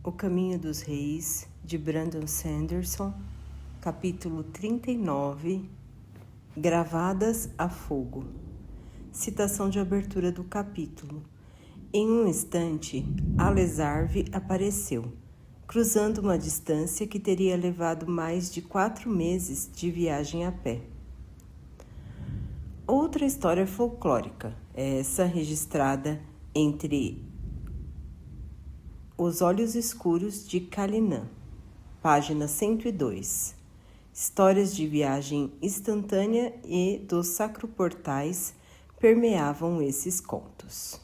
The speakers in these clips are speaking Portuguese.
O Caminho dos Reis, de Brandon Sanderson, capítulo 39, Gravadas a Fogo. Citação de abertura do capítulo. Em um instante, Alesarve apareceu, cruzando uma distância que teria levado mais de 4 meses de viagem a pé. Outra história folclórica, essa registrada entre Os Olhos Escuros de Calinã, página 102. Histórias de viagem instantânea e dos sacroportais permeavam esses contos.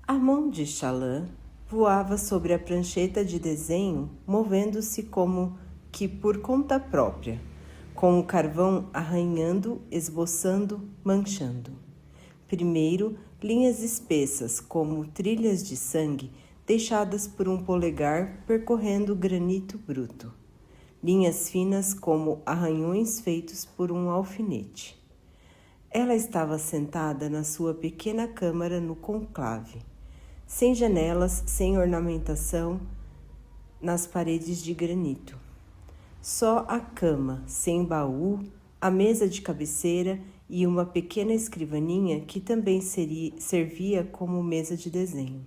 A mão de Chalan voava sobre a prancheta de desenho, movendo-se como que por conta própria, com o carvão arranhando, esboçando, manchando. Primeiro, linhas espessas, como trilhas de sangue, deixadas por um polegar percorrendo granito bruto. Linhas finas como arranhões feitos por um alfinete. Ela estava sentada na sua pequena câmara no conclave, sem janelas, sem ornamentação, nas paredes de granito. Só a cama, sem baú, a mesa de cabeceira e uma pequena escrivaninha que também servia como mesa de desenho.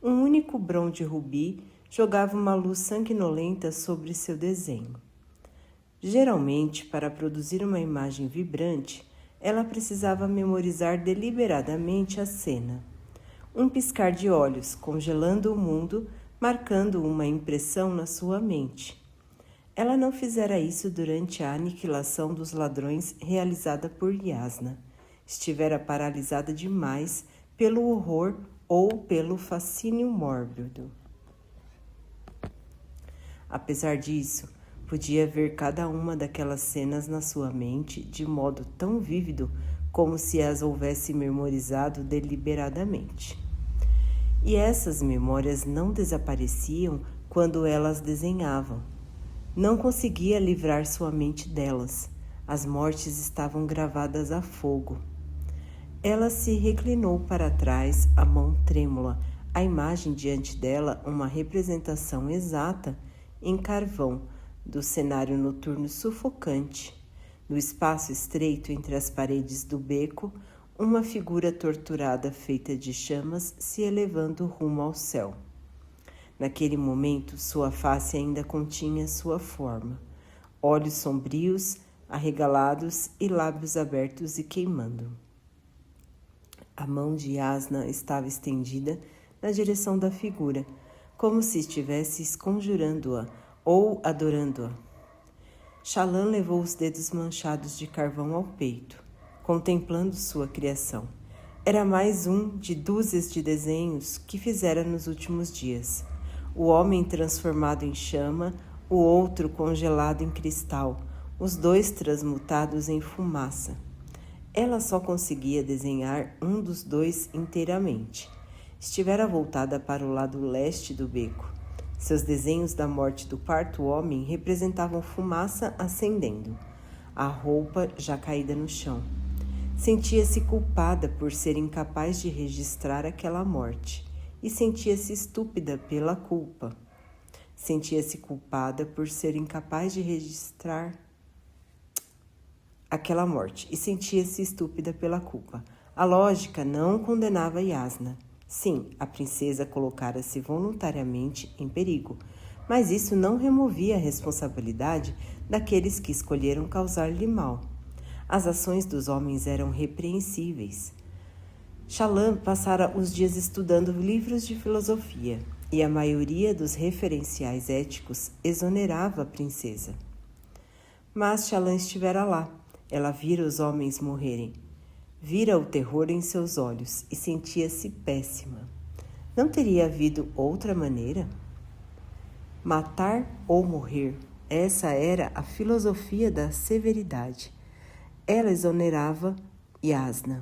Um único brão de rubi jogava uma luz sanguinolenta sobre seu desenho. Geralmente, para produzir uma imagem vibrante, ela precisava memorizar deliberadamente a cena. Um piscar de olhos, congelando o mundo, marcando uma impressão na sua mente. Ela não fizera isso durante a aniquilação dos ladrões realizada por Yasna. Estivera paralisada demais pelo horror ou pelo fascínio mórbido. Apesar disso, podia ver cada uma daquelas cenas na sua mente de modo tão vívido como se as houvesse memorizado deliberadamente. E essas memórias não desapareciam quando elas desenhavam. Não conseguia livrar sua mente delas. As mortes estavam gravadas a fogo. Ela se reclinou para trás, a mão trêmula, a imagem diante dela uma representação exata, em carvão, do cenário noturno sufocante. No espaço estreito entre as paredes do beco, uma figura torturada feita de chamas se elevando rumo ao céu. Naquele momento, sua face ainda continha sua forma, olhos sombrios, arregalados e lábios abertos e queimando. A mão de Yasna estava estendida na direção da figura, como se estivesse conjurando-a ou adorando-a. Chalan levou os dedos manchados de carvão ao peito, contemplando sua criação. Era mais um de dúzias de desenhos que fizera nos últimos dias. O homem transformado em chama, o outro congelado em cristal, os dois transmutados em fumaça. Ela só conseguia desenhar um dos dois inteiramente. Estivera voltada para o lado leste do beco. Seus desenhos da morte do quarto homem representavam fumaça ascendendo, a roupa já caída no chão. Sentia-se culpada por ser incapaz de registrar aquela morte. E sentia-se estúpida pela culpa. Sentia-se culpada por ser incapaz de registrar aquela morte. E sentia-se estúpida pela culpa. A lógica não condenava Yasna. Sim, a princesa colocara-se voluntariamente em perigo, mas isso não removia a responsabilidade daqueles que escolheram causar-lhe mal. As ações dos homens eram repreensíveis. Chalan passara os dias estudando livros de filosofia, e a maioria dos referenciais éticos exonerava a princesa. Mas Chalan estivera lá. Ela vira os homens morrerem. Vira o terror em seus olhos e sentia-se péssima. Não teria havido outra maneira? Matar ou morrer, essa era a filosofia da severidade. Ela exonerava Yasna.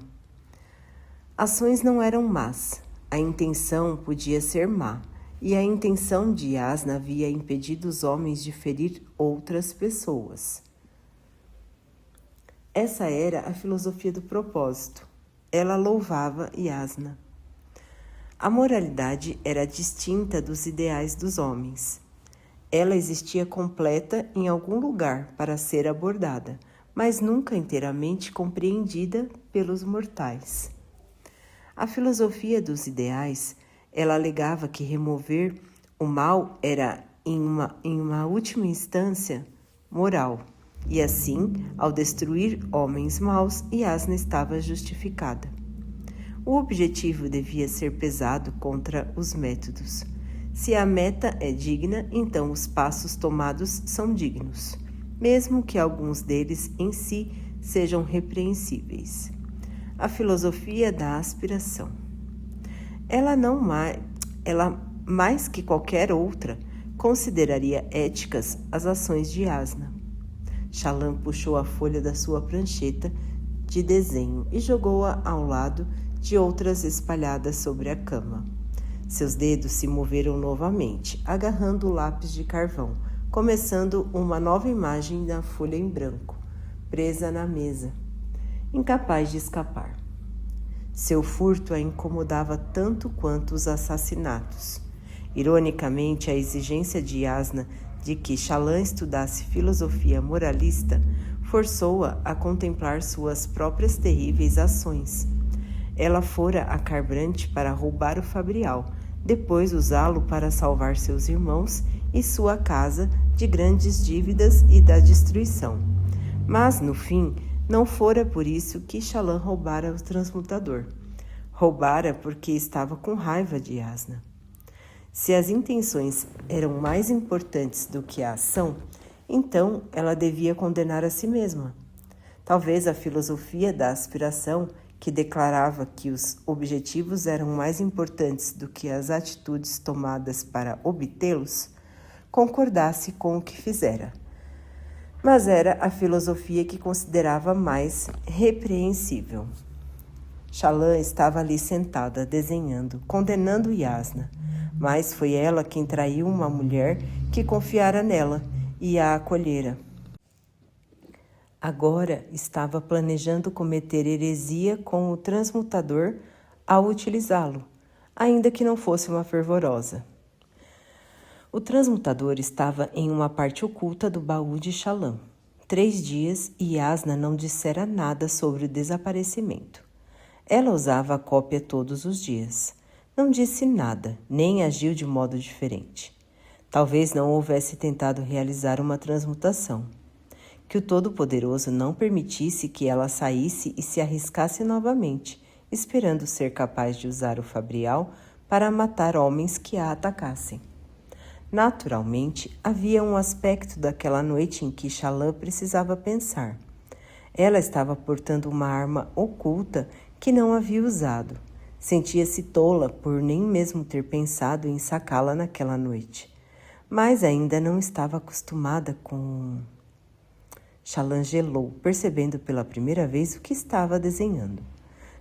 Ações não eram más, a intenção podia ser má, e a intenção de Yasna havia impedido os homens de ferir outras pessoas. Essa era a filosofia do propósito. Ela louvava Yasna. A moralidade era distinta dos ideais dos homens. Ela existia completa em algum lugar para ser abordada, mas nunca inteiramente compreendida pelos mortais. A filosofia dos ideais, ela alegava que remover o mal era, em uma última instância, moral, e assim, ao destruir homens maus, Yasna estava justificada. O objetivo devia ser pesado contra os métodos. Se a meta é digna, então os passos tomados são dignos, mesmo que alguns deles em si sejam repreensíveis. A filosofia da aspiração. Ela mais que qualquer outra, consideraria éticas as ações de Yasna. Shallan puxou a folha da sua prancheta de desenho e jogou-a ao lado de outras espalhadas sobre a cama. Seus dedos se moveram novamente, agarrando o lápis de carvão, começando uma nova imagem na folha em branco, presa na mesa, incapaz de escapar. Seu furto a incomodava tanto quanto os assassinatos. Ironicamente, a exigência de Yasna de que Shallan estudasse filosofia moralista forçou-a a contemplar suas próprias terríveis ações. Ela fora a Kharbrandt para roubar o Fabrial, depois usá-lo para salvar seus irmãos e sua casa de grandes dívidas e da destruição. Mas, no fim, não fora por isso que Shallan roubara o transmutador. Roubara porque estava com raiva de Yasna. Se as intenções eram mais importantes do que a ação, então ela devia condenar a si mesma. Talvez a filosofia da aspiração, que declarava que os objetivos eram mais importantes do que as atitudes tomadas para obtê-los, concordasse com o que fizera. Mas era a filosofia que considerava mais repreensível. Shallan estava ali sentada, desenhando, condenando Yasna, mas foi ela quem traiu uma mulher que confiara nela e a acolhera. Agora estava planejando cometer heresia com o transmutador ao utilizá-lo, ainda que não fosse uma fervorosa. O transmutador estava em uma parte oculta do baú de Shallan. 3 dias e Yasna não dissera nada sobre o desaparecimento. Ela usava a cópia todos os dias. Não disse nada, nem agiu de modo diferente. Talvez não houvesse tentado realizar uma transmutação. Que o Todo-Poderoso não permitisse que ela saísse e se arriscasse novamente, esperando ser capaz de usar o Fabrial para matar homens que a atacassem. Naturalmente, havia um aspecto daquela noite em que Shallan precisava pensar. Ela estava portando uma arma oculta que não havia usado. Sentia-se tola por nem mesmo ter pensado em sacá-la naquela noite. Mas ainda não estava acostumada com... Shallan gelou, percebendo pela primeira vez o que estava desenhando.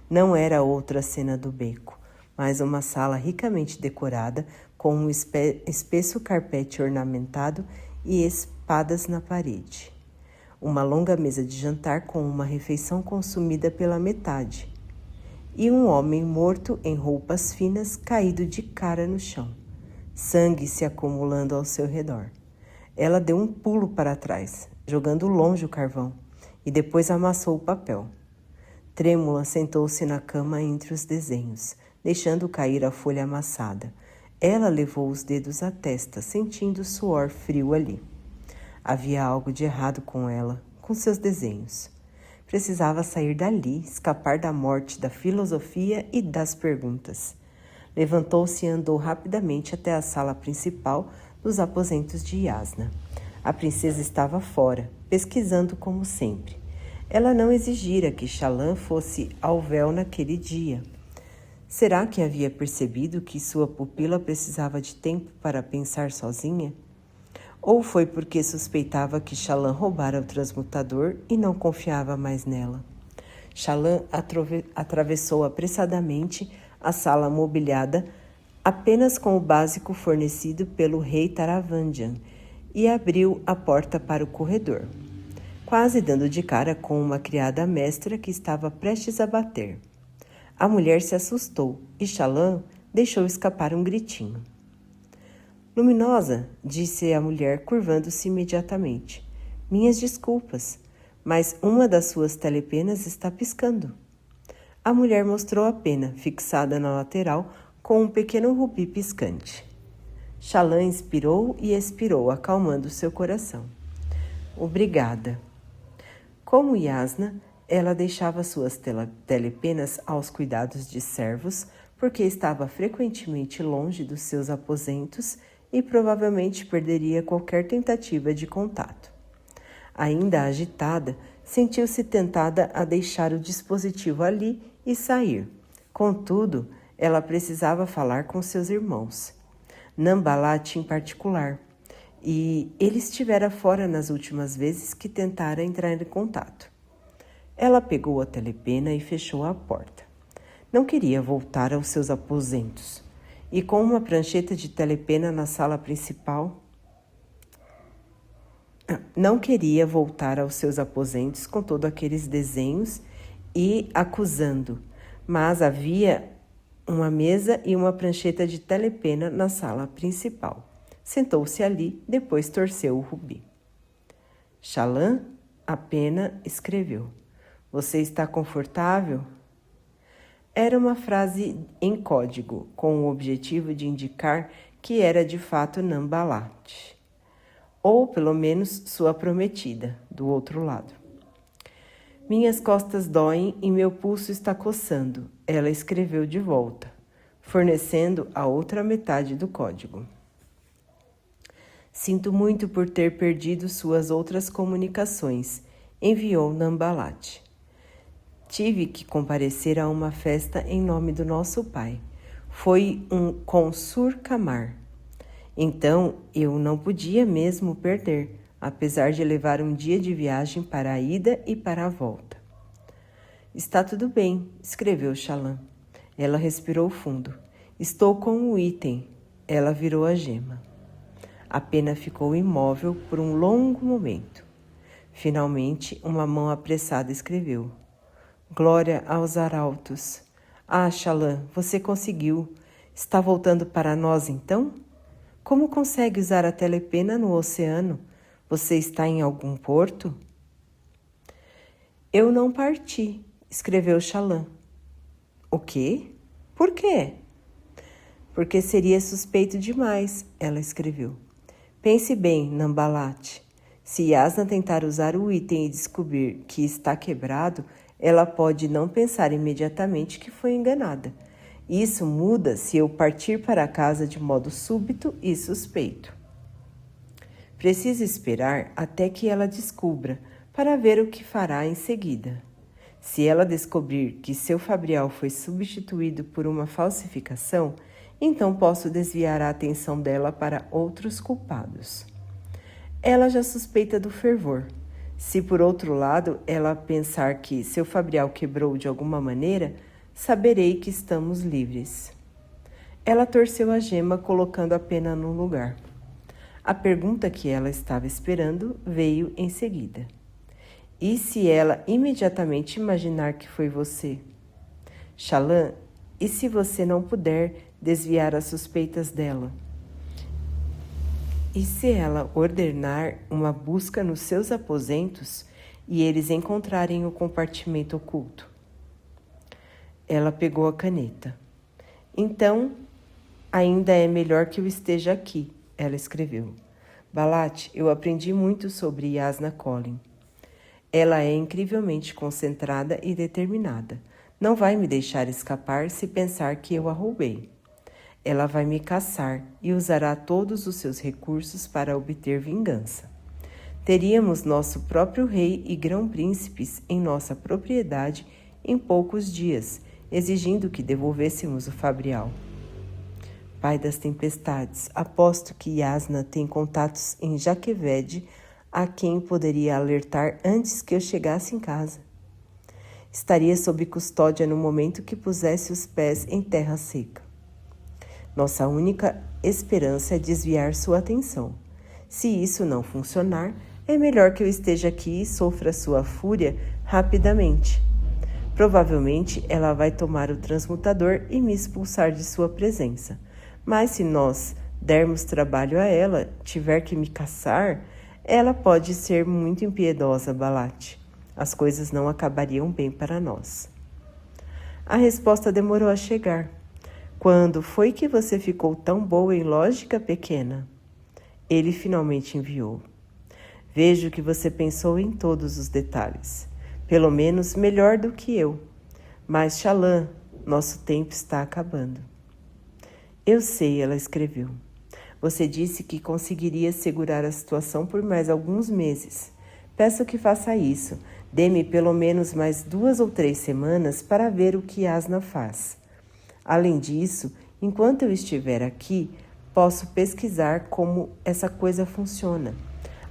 Não era outra cena do beco, mas uma sala ricamente decorada com um espesso carpete ornamentado e espadas na parede. Uma longa mesa de jantar com uma refeição consumida pela metade. E um homem morto em roupas finas caído de cara no chão, sangue se acumulando ao seu redor. Ela deu um pulo para trás, jogando longe o carvão, e depois amassou o papel. Trêmula sentou-se na cama entre os desenhos, deixando cair a folha amassada. Ela levou os dedos à testa, sentindo o suor frio ali. Havia algo de errado com ela, com seus desenhos. Precisava sair dali, escapar da morte, da filosofia e das perguntas. Levantou-se e andou rapidamente até a sala principal dos aposentos de Yasna. A princesa estava fora, pesquisando como sempre. Ela não exigira que Shallan fosse ao véu naquele dia. Será que havia percebido que sua pupila precisava de tempo para pensar sozinha? Ou foi porque suspeitava que Shallan roubara o transmutador e não confiava mais nela? Shallan atravessou apressadamente a sala mobiliada apenas com o básico fornecido pelo rei Taravandian e abriu a porta para o corredor, quase dando de cara com uma criada mestra que estava prestes a bater. A mulher se assustou e Shallan deixou escapar um gritinho. Luminosa, disse a mulher, curvando-se imediatamente. Minhas desculpas, mas uma das suas telepenas está piscando. A mulher mostrou a pena, fixada na lateral, com um pequeno rubi piscante. Xalã inspirou e expirou, acalmando seu coração. Obrigada. Como Yasna, ela deixava suas telepenas aos cuidados de servos, porque estava frequentemente longe dos seus aposentos e provavelmente perderia qualquer tentativa de contato. Ainda agitada, sentiu-se tentada a deixar o dispositivo ali e sair. Contudo, ela precisava falar com seus irmãos, Nambalat em particular, e ele estivera fora nas últimas vezes que tentara entrar em contato. Ela pegou a telepena e fechou a porta. Não queria voltar aos seus aposentos. E com uma prancheta de telepena na sala principal, não queria voltar aos seus aposentos com todos aqueles desenhos e acusando, mas havia uma mesa e uma prancheta de telepena na sala principal. Sentou-se ali, depois torceu o rubi. Xalã, a pena, escreveu. Você está confortável? Era uma frase em código, com o objetivo de indicar que era de fato Nambalat, ou pelo menos sua prometida, do outro lado. Minhas costas doem e meu pulso está coçando, ela escreveu de volta, fornecendo a outra metade do código. Sinto muito por ter perdido suas outras comunicações, enviou Nambalat. Tive que comparecer a uma festa em nome do nosso pai. Foi com Sur-Kamar. Então, eu não podia mesmo perder, apesar de levar um dia de viagem para a ida e para a volta. Está tudo bem, escreveu Xalã. Ela respirou fundo. Estou com o item. Ela virou a gema. A pena ficou imóvel por um longo momento. Finalmente, uma mão apressada escreveu. Glória aos arautos. Ah, Xalã, você conseguiu. Está voltando para nós, então? Como consegue usar a telepena no oceano? Você está em algum porto? Eu não parti, escreveu Xalã. O quê? Por quê? Porque seria suspeito demais, ela escreveu. Pense bem, Nambalat. Se Yasna tentar usar o item e descobrir que está quebrado, ela pode não pensar imediatamente que foi enganada. Isso muda se eu partir para casa de modo súbito e suspeito. Preciso esperar até que ela descubra, para ver o que fará em seguida. Se ela descobrir que seu Fabrial foi substituído por uma falsificação, então posso desviar a atenção dela para outros culpados. Ela já suspeita do fervor. Se, por outro lado, ela pensar que seu Fabrial quebrou de alguma maneira, saberei que estamos livres. Ela torceu a gema, colocando a pena no lugar. A pergunta que ela estava esperando veio em seguida. E se ela imediatamente imaginar que foi você? Xalã, e se você não puder desviar as suspeitas dela? E se ela ordenar uma busca nos seus aposentos e eles encontrarem o compartimento oculto? Ela pegou a caneta. Então, ainda é melhor que eu esteja aqui, ela escreveu. Balat, eu aprendi muito sobre Yasna Collin. Ela é incrivelmente concentrada e determinada. Não vai me deixar escapar se pensar que eu a roubei. Ela vai me caçar e usará todos os seus recursos para obter vingança. Teríamos nosso próprio rei e grão-príncipes em nossa propriedade em poucos dias, exigindo que devolvêssemos o Fabrial. Pai das tempestades, aposto que Yasna tem contatos em Jaqueved a quem poderia alertar antes que eu chegasse em casa. Estaria sob custódia no momento que pusesse os pés em terra seca. Nossa única esperança é desviar sua atenção. Se isso não funcionar, é melhor que eu esteja aqui e sofra sua fúria rapidamente. Provavelmente ela vai tomar o transmutador e me expulsar de sua presença. Mas se nós dermos trabalho a ela, tiver que me caçar, ela pode ser muito impiedosa, Balat. As coisas não acabariam bem para nós. A resposta demorou a chegar. Quando foi que você ficou tão boa em lógica, pequena? Ele finalmente enviou. Vejo que você pensou em todos os detalhes. Pelo menos melhor do que eu. Mas, Shallan, nosso tempo está acabando. Eu sei, ela escreveu. Você disse que conseguiria segurar a situação por mais alguns meses. Peço que faça isso. Dê-me pelo menos mais 2 ou 3 semanas para ver o que Asna faz. Além disso, enquanto eu estiver aqui, posso pesquisar como essa coisa funciona.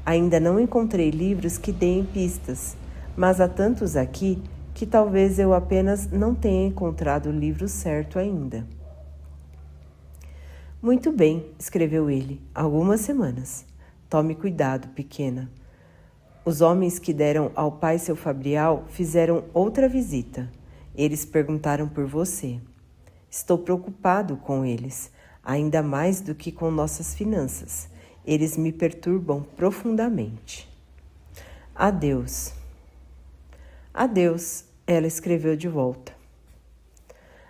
Ainda não encontrei livros que deem pistas, mas há tantos aqui que talvez eu apenas não tenha encontrado o livro certo ainda. Muito bem, escreveu ele, algumas semanas. Tome cuidado, pequena. Os homens que deram ao pai seu Fabrial fizeram outra visita. Eles perguntaram por você. Estou preocupado com eles, ainda mais do que com nossas finanças. Eles me perturbam profundamente. Adeus. Adeus, ela escreveu de volta.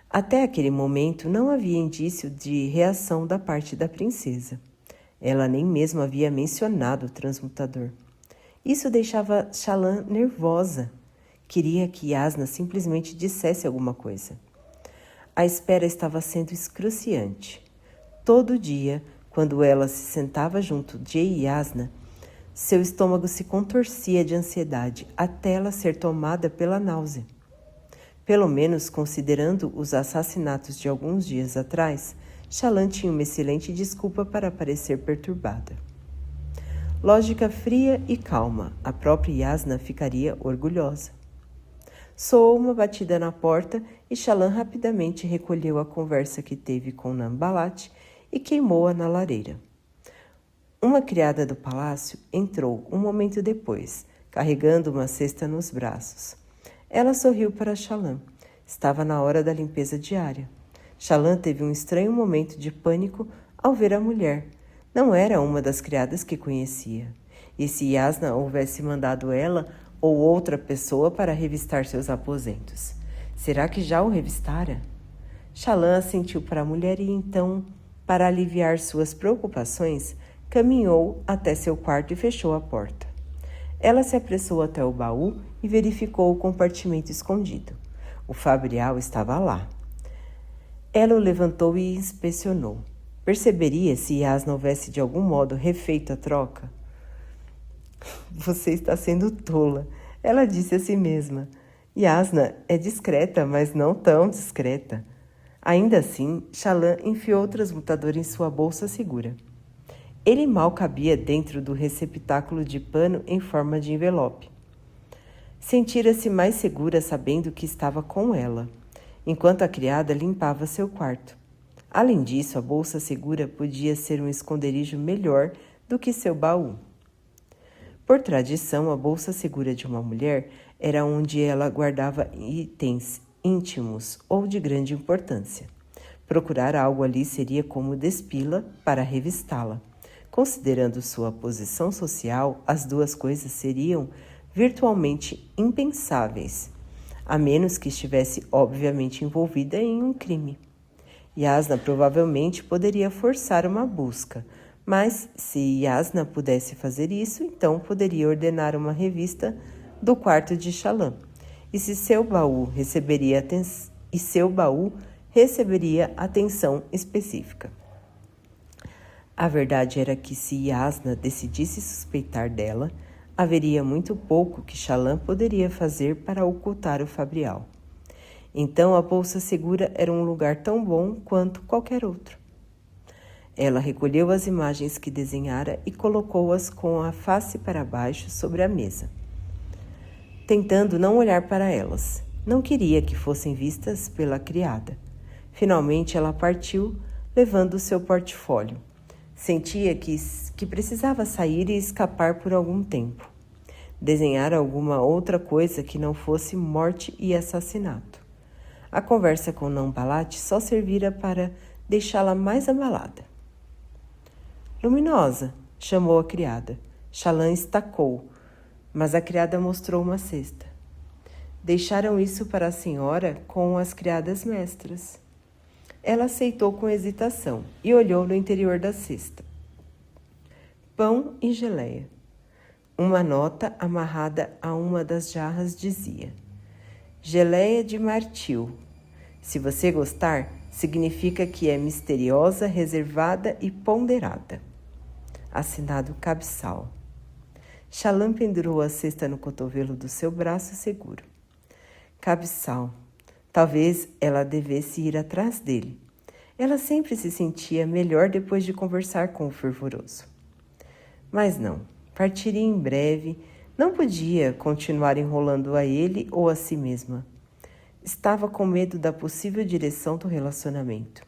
Até aquele momento não havia indício de reação da parte da princesa. Ela nem mesmo havia mencionado o transmutador. Isso deixava Shallan nervosa. Queria que Asna simplesmente dissesse alguma coisa. A espera estava sendo excruciante. Todo dia, quando ela se sentava junto de Asna, seu estômago se contorcia de ansiedade até ela ser tomada pela náusea. Pelo menos considerando os assassinatos de alguns dias atrás, Shallan tinha uma excelente desculpa para parecer perturbada. Lógica fria e calma, a própria Yasna ficaria orgulhosa. Soou uma batida na porta e Shallan rapidamente recolheu a conversa que teve com Nambalat e queimou-a na lareira. Uma criada do palácio entrou um momento depois, carregando uma cesta nos braços. Ela sorriu para Shallan. Estava na hora da limpeza diária. Shallan teve um estranho momento de pânico ao ver a mulher. Não era uma das criadas que conhecia. E se Yasna houvesse mandado ela ou outra pessoa para revistar seus aposentos? Será que já o revistara? Shallan assentiu para a mulher e então, para aliviar suas preocupações, caminhou até seu quarto e fechou a porta. Ela se apressou até o baú e verificou o compartimento escondido. O Fabrial estava lá. Ela o levantou e inspecionou. Perceberia se Yasna houvesse de algum modo refeito a troca? Você está sendo tola, ela disse a si mesma. Yasna é discreta, mas não tão discreta. Ainda assim, Shallan enfiou o transmutador em sua bolsa segura. Ele mal cabia dentro do receptáculo de pano em forma de envelope. Sentira-se mais segura sabendo que estava com ela, enquanto a criada limpava seu quarto. Além disso, a bolsa segura podia ser um esconderijo melhor do que seu baú. Por tradição, a bolsa segura de uma mulher era onde ela guardava itens íntimos ou de grande importância. Procurar algo ali seria como despila para revistá-la. Considerando sua posição social, as duas coisas seriam virtualmente impensáveis, a menos que estivesse obviamente envolvida em um crime. Yasna provavelmente poderia forçar uma busca, mas se Yasna pudesse fazer isso, então poderia ordenar uma revista do quarto de Shallan. E seu baú receberia atenção específica. A verdade era que se Yasna decidisse suspeitar dela, haveria muito pouco que Shallan poderia fazer para ocultar o Fabrial. Então a bolsa segura era um lugar tão bom quanto qualquer outro. Ela recolheu as imagens que desenhara e colocou-as com a face para baixo sobre a mesa, tentando não olhar para elas. Não queria que fossem vistas pela criada. Finalmente ela partiu, levando seu portfólio. Sentia que precisava sair e escapar por algum tempo. Desenhar alguma outra coisa que não fosse morte e assassinato. A conversa com Nambalat só servira para deixá-la mais abalada. Luminosa, chamou a criada. Shallan estacou, mas a criada mostrou uma cesta. Deixaram isso para a senhora com as criadas mestras. Ela aceitou com hesitação e olhou no interior da cesta. Pão e geleia. Uma nota amarrada a uma das jarras dizia: geleia de martil. Se você gostar, significa que é misteriosa, reservada e ponderada. Assinado Cabsal. Shallan pendurou a cesta no cotovelo do seu braço seguro. Cabsal. Talvez ela devesse ir atrás dele. Ela sempre se sentia melhor depois de conversar com o fervoroso. Mas não, partiria em breve, não podia continuar enrolando a ele ou a si mesma. Estava com medo da possível direção do relacionamento.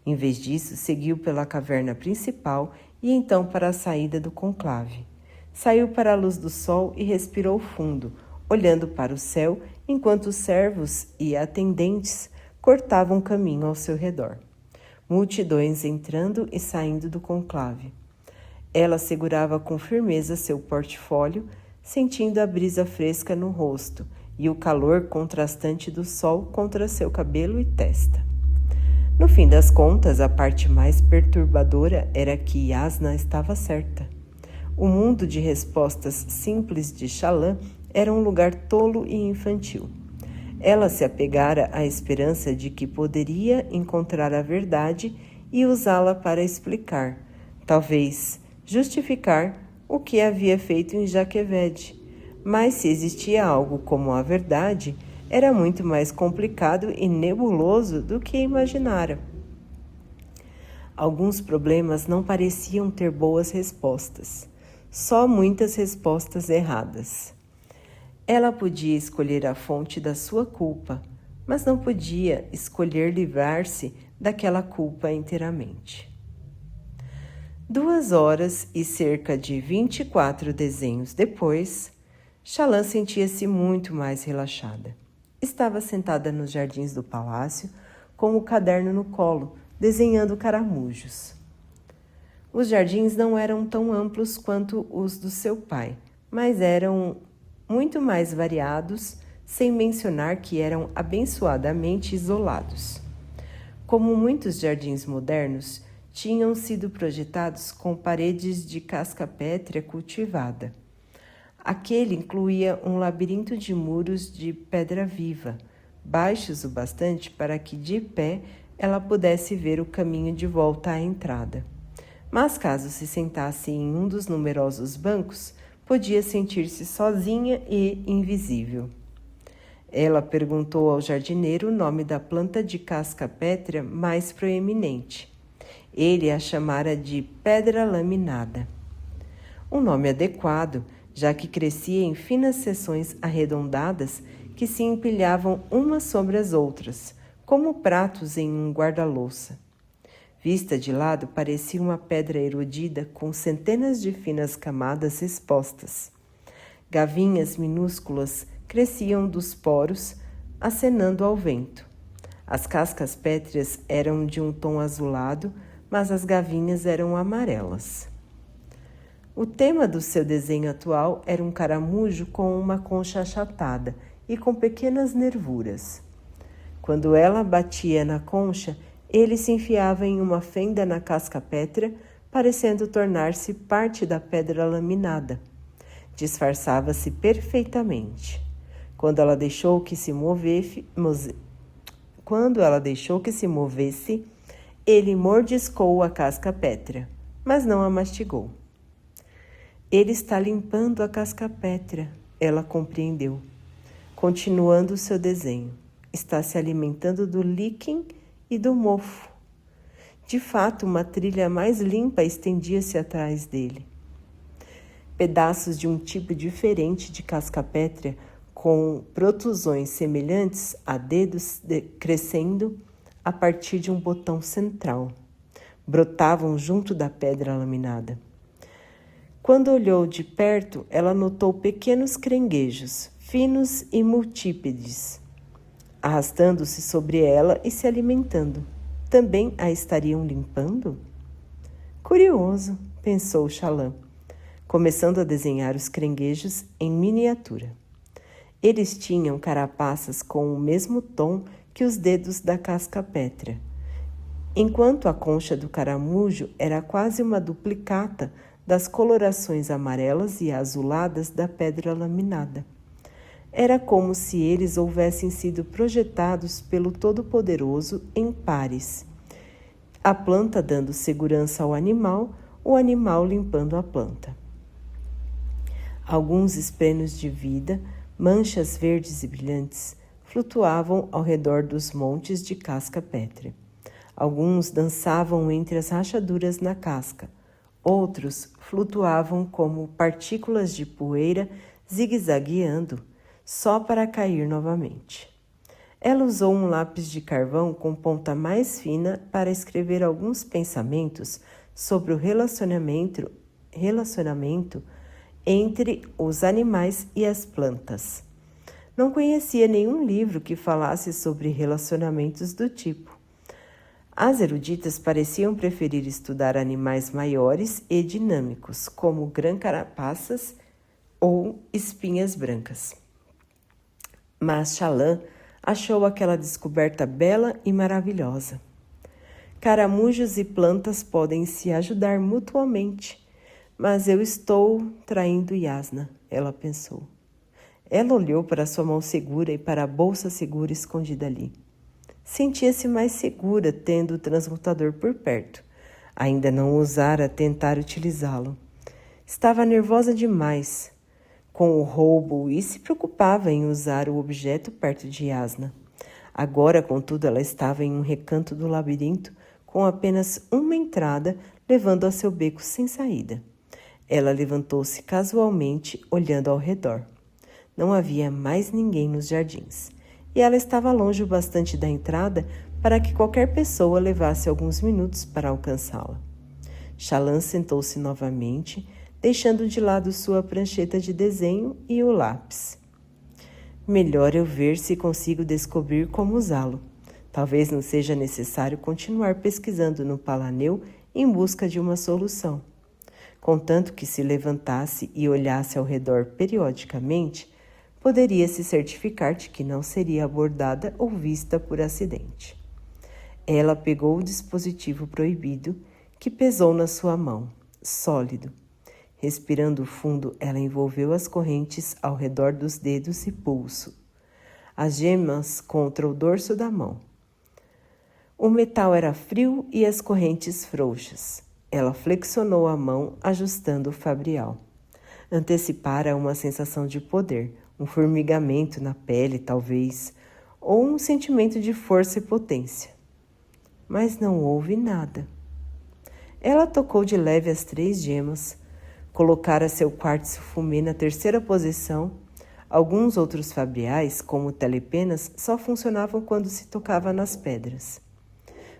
Em vez disso, seguiu pela caverna principal e então para a saída do conclave. Saiu para a luz do sol e respirou fundo, olhando para o céu, enquanto os servos e atendentes cortavam caminho ao seu redor. Multidões entrando e saindo do conclave. Ela segurava com firmeza seu portfólio, sentindo a brisa fresca no rosto e o calor contrastante do sol contra seu cabelo e testa. No fim das contas, a parte mais perturbadora era que Jasnah estava certa. O mundo de respostas simples de Shallan era um lugar tolo e infantil. Ela se apegara à esperança de que poderia encontrar a verdade e usá-la para explicar, talvez justificar, o que havia feito em Joqueved. Mas se existia algo como a verdade, era muito mais complicado e nebuloso do que imaginara. Alguns problemas não pareciam ter boas respostas, só muitas respostas erradas. Ela podia escolher a fonte da sua culpa, mas não podia escolher livrar-se daquela culpa inteiramente. 2 horas e cerca de 24 desenhos depois, Shallan sentia-se muito mais relaxada. Estava sentada nos jardins do palácio, com o caderno no colo, desenhando caramujos. Os jardins não eram tão amplos quanto os do seu pai, mas eram muito mais variados, sem mencionar que eram abençoadamente isolados. Como muitos jardins modernos, tinham sido projetados com paredes de casca pétrea cultivada. Aquele incluía um labirinto de muros de pedra viva, baixos o bastante para que, de pé, ela pudesse ver o caminho de volta à entrada. Mas caso se sentasse em um dos numerosos bancos, podia sentir-se sozinha e invisível. Ela perguntou ao jardineiro o nome da planta de casca pétrea mais proeminente. Ele a chamara de pedra laminada. Um nome adequado, já que crescia em finas seções arredondadas que se empilhavam umas sobre as outras, como pratos em um guarda-louça. Vista de lado, parecia uma pedra erodida com centenas de finas camadas expostas. Gavinhas minúsculas cresciam dos poros, acenando ao vento. As cascas pétreas eram de um tom azulado, mas as gavinhas eram amarelas. O tema do seu desenho atual era um caramujo com uma concha achatada e com pequenas nervuras. Quando ela batia na concha, ele se enfiava em uma fenda na casca pétrea, parecendo tornar-se parte da pedra laminada. Disfarçava-se perfeitamente. Quando ela deixou que se movesse, ele mordiscou a casca pétrea, mas não a mastigou. Ele está limpando a casca pétrea, ela compreendeu. Continuando o seu desenho, está se alimentando do líquen e do mofo. De fato, uma trilha mais limpa estendia-se atrás dele. Pedaços de um tipo diferente de casca pétrea, com protusões semelhantes a dedos crescendo a partir de um botão central, brotavam junto da pedra laminada. Quando olhou de perto, ela notou pequenos caranguejos, finos e multípedes, arrastando-se sobre ela e se alimentando. Também a estariam limpando? Curioso, pensou Chalan, começando a desenhar os caranguejos em miniatura. Eles tinham carapaças com o mesmo tom que os dedos da casca pétrea, enquanto a concha do caramujo era quase uma duplicata das colorações amarelas e azuladas da pedra laminada. Era como se eles houvessem sido projetados pelo Todo-Poderoso em pares, a planta dando segurança ao animal, o animal limpando a planta. Alguns espelhos de vida, manchas verdes e brilhantes, flutuavam ao redor dos montes de casca pétrea. Alguns dançavam entre as rachaduras na casca. Outros flutuavam como partículas de poeira zigue-zagueando, só para cair novamente. Ela usou um lápis de carvão com ponta mais fina para escrever alguns pensamentos sobre o relacionamento entre os animais e as plantas. Não conhecia nenhum livro que falasse sobre relacionamentos do tipo. As eruditas pareciam preferir estudar animais maiores e dinâmicos, como grã-carapaças ou espinhas brancas. Mas Chalan achou aquela descoberta bela e maravilhosa. Caramujos e plantas podem se ajudar mutuamente, mas eu estou traindo Yasna, ela pensou. Ela olhou para sua mão segura e para a bolsa segura escondida ali. Sentia-se mais segura tendo o transmutador por perto. Ainda não ousara tentar utilizá-lo. Estava nervosa demais com o roubo e se preocupava em usar o objeto perto de Yasna. Agora, contudo, ela estava em um recanto do labirinto com apenas uma entrada levando a seu beco sem saída. Ela levantou-se casualmente, olhando ao redor. Não havia mais ninguém nos jardins. E ela estava longe o bastante da entrada para que qualquer pessoa levasse alguns minutos para alcançá-la. Chalan sentou-se novamente, deixando de lado sua prancheta de desenho e o lápis. Melhor eu ver se consigo descobrir como usá-lo. Talvez não seja necessário continuar pesquisando no Palaneu em busca de uma solução. Contanto que se levantasse e olhasse ao redor periodicamente, poderia se certificar de que não seria abordada ou vista por acidente. Ela pegou o dispositivo proibido, que pesou na sua mão, sólido. Respirando fundo, ela envolveu as correntes ao redor dos dedos e pulso, as gemas contra o dorso da mão. O metal era frio e as correntes frouxas. Ela flexionou a mão, ajustando o fabrial. Antecipara uma sensação de poder, um formigamento na pele, talvez, ou um sentimento de força e potência. Mas não houve nada. Ela tocou de leve as 3 gemas, colocara seu quartzo fumê na 3ª posição. Alguns outros fabriais, como telepenas, só funcionavam quando se tocava nas pedras.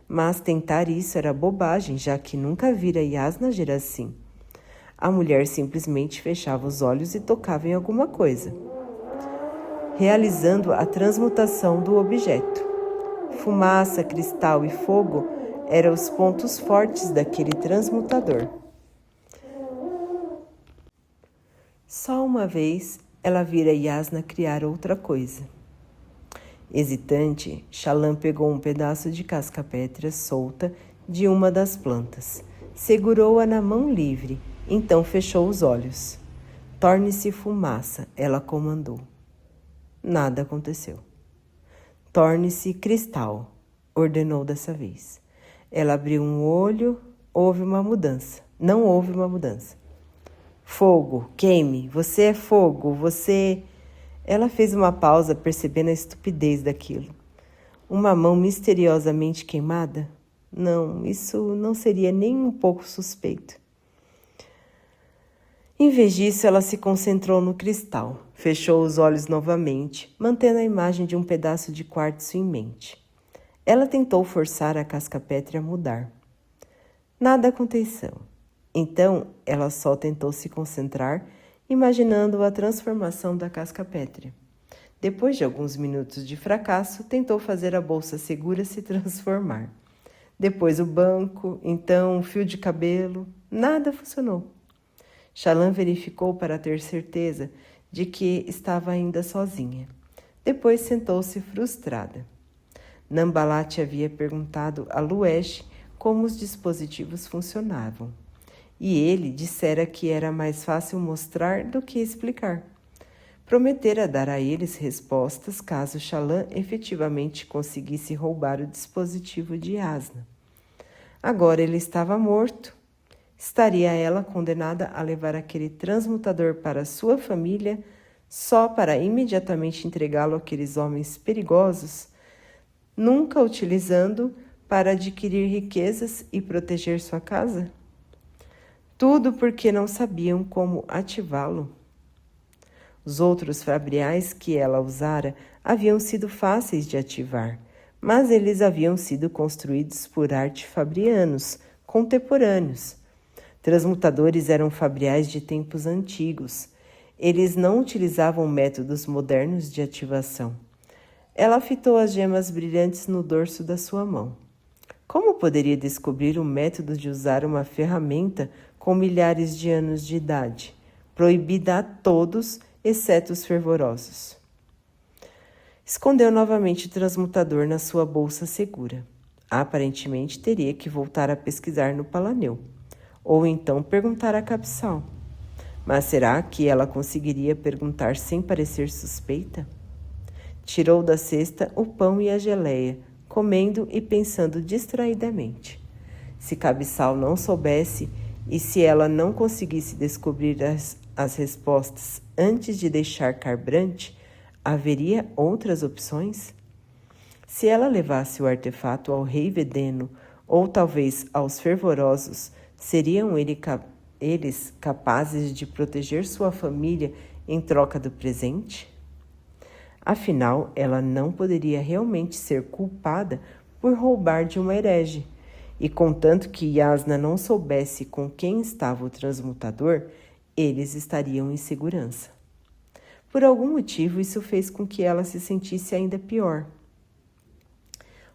Mas tentar isso era bobagem, já que nunca vira Yasna agir assim. A mulher simplesmente fechava os olhos e tocava em alguma coisa, realizando a transmutação do objeto. Fumaça, cristal e fogo eram os pontos fortes daquele transmutador. Só uma vez ela vira Yasna criar outra coisa. Hesitante, Chalan pegou um pedaço de casca pétrea solta de uma das plantas. Segurou-a na mão livre, então fechou os olhos. Torne-se fumaça, ela comandou. Nada aconteceu. Torne-se cristal, ordenou dessa vez. Ela abriu um olho, houve uma mudança. Não houve uma mudança. Fogo, queime, você é fogo, você... Ela fez uma pausa, percebendo a estupidez daquilo. Uma mão misteriosamente queimada? Não, isso não seria nem um pouco suspeito. Em vez disso, ela se concentrou no cristal. Fechou os olhos novamente, mantendo a imagem de um pedaço de quartzo em mente. Ela tentou forçar a casca pétrea a mudar. Nada aconteceu. Então, ela só tentou se concentrar, imaginando a transformação da casca pétrea. Depois de alguns minutos de fracasso, tentou fazer a bolsa segura se transformar. Depois o banco, então o fio de cabelo, nada funcionou. Shallan verificou para ter certeza de que estava ainda sozinha. Depois sentou-se frustrada. Nambalat havia perguntado a Luesh como os dispositivos funcionavam. E ele dissera que era mais fácil mostrar do que explicar. Prometera dar a eles respostas caso Shallan efetivamente conseguisse roubar o dispositivo de Yasna. Agora ele estava morto. Estaria ela condenada a levar aquele transmutador para sua família só para imediatamente entregá-lo àqueles homens perigosos, nunca utilizando para adquirir riquezas e proteger sua casa? Tudo porque não sabiam como ativá-lo. Os outros fabriais que ela usara haviam sido fáceis de ativar, mas eles haviam sido construídos por artefabrianos contemporâneos. Transmutadores eram fabriais de tempos antigos. Eles não utilizavam métodos modernos de ativação. Ela fitou as gemas brilhantes no dorso da sua mão. Como poderia descobrir o método de usar uma ferramenta com milhares de anos de idade, proibida a todos, exceto os fervorosos? Escondeu novamente o transmutador na sua bolsa segura. Aparentemente teria que voltar a pesquisar no Palaneu, ou então perguntar a Capsal. Mas será que ela conseguiria perguntar sem parecer suspeita? Tirou da cesta o pão e a geleia, comendo e pensando distraidamente. Se Capsal não soubesse e se ela não conseguisse descobrir as respostas antes de deixar Kharbrandt, haveria outras opções? Se ela levasse o artefato ao rei Vedeno ou talvez aos fervorosos, seriam eles capazes de proteger sua família em troca do presente? Afinal, ela não poderia realmente ser culpada por roubar de uma herege, e contanto que Yasna não soubesse com quem estava o transmutador, eles estariam em segurança. Por algum motivo, isso fez com que ela se sentisse ainda pior.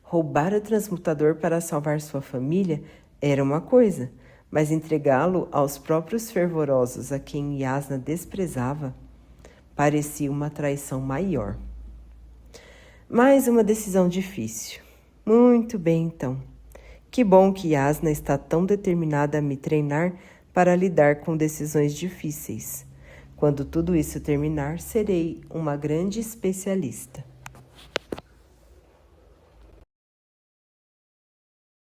Roubar o transmutador para salvar sua família era uma coisa, mas entregá-lo aos próprios fervorosos a quem Yasna desprezava parecia uma traição maior. Mais uma decisão difícil. Muito bem, então. Que bom que Yasna está tão determinada a me treinar para lidar com decisões difíceis. Quando tudo isso terminar, serei uma grande especialista.